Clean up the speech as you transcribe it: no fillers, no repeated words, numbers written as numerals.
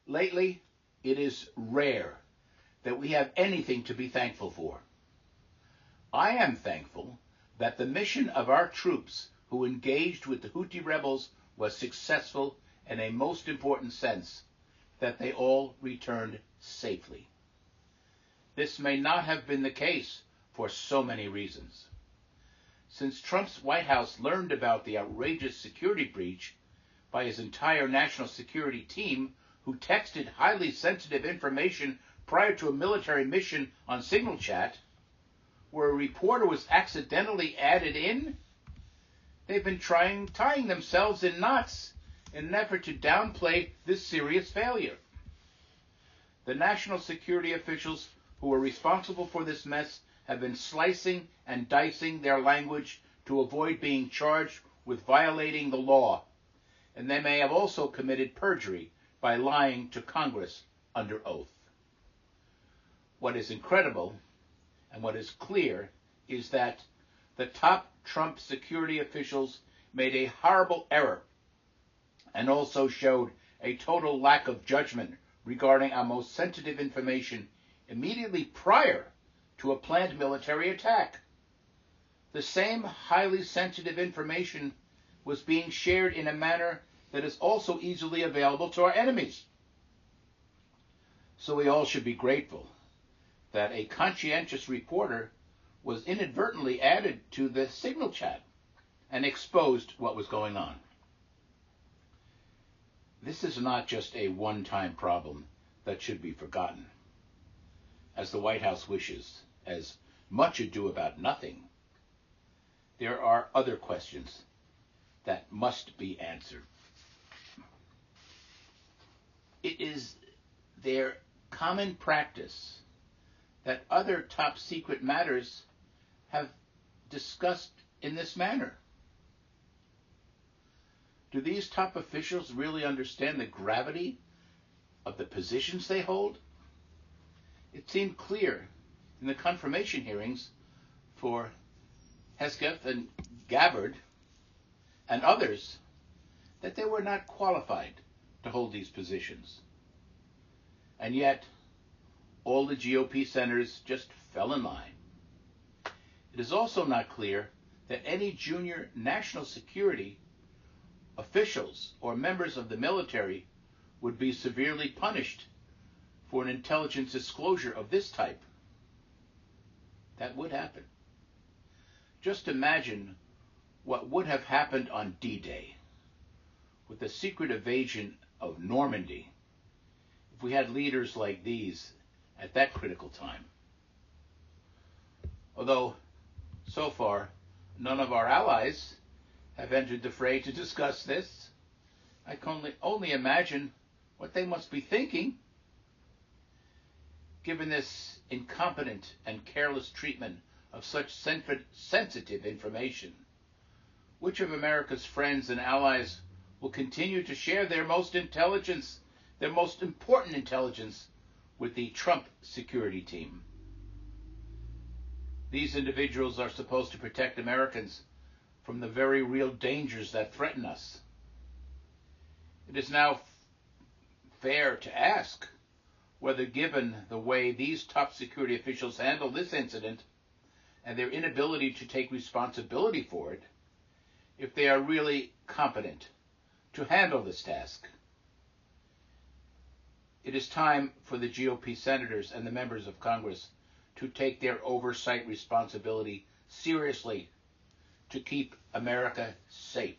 Lately, it is rare that we have anything to be thankful for. I am thankful that the mission of our troops who engaged with the Houthi rebels was successful in a most important sense, that they all returned safely. This may not have been the case for so many reasons. Since Trump's White House learned about the outrageous security breach by his entire national security team, who texted highly sensitive information prior to a military mission on Signal Chat, where a reporter was accidentally added in, they've been tying themselves in knots in an effort to downplay this serious failure. The national security officials who were responsible for this mess have been slicing and dicing their language to avoid being charged with violating the law, and they may have also committed perjury by lying to Congress under oath. What is incredible and what is clear is that the top Trump security officials made a horrible error and also showed a total lack of judgment regarding our most sensitive information immediately prior to a planned military attack. The same highly sensitive information was being shared in a manner that is also easily available to our enemies. So we all should be grateful that a conscientious reporter was inadvertently added to the Signal Chat and exposed what was going on. This is not just a one-time problem that should be forgotten, as the White House wishes, as much ado about nothing. There are other questions that must be answered. It is their common practice that other top secret matters have discussed in this manner. Do these top officials really understand the gravity of the positions they hold? It seemed clear in the confirmation hearings for Hesketh and Gabbard and others that they were not qualified to hold these positions. And yet, all the GOP senators just fell in line. It is also not clear that any junior national security officials or members of the military would be severely punished for an intelligence disclosure of this type. That would happen. Just imagine what would have happened on D-Day with the secret invasion of Normandy if we had leaders like these at that critical time. Although, so far, none of our allies have entered the fray to discuss this, I can only imagine what they must be thinking. Given this incompetent and careless treatment of such sensitive information, which of America's friends and allies will continue to share their most important intelligence with the Trump security team? These individuals are supposed to protect Americans from the very real dangers that threaten us. It is now fair to ask whether, given the way these top security officials handled this incident and their inability to take responsibility for it, if they are really competent to handle this task. It is time for the GOP senators and the members of Congress to take their oversight responsibility seriously to keep America safe.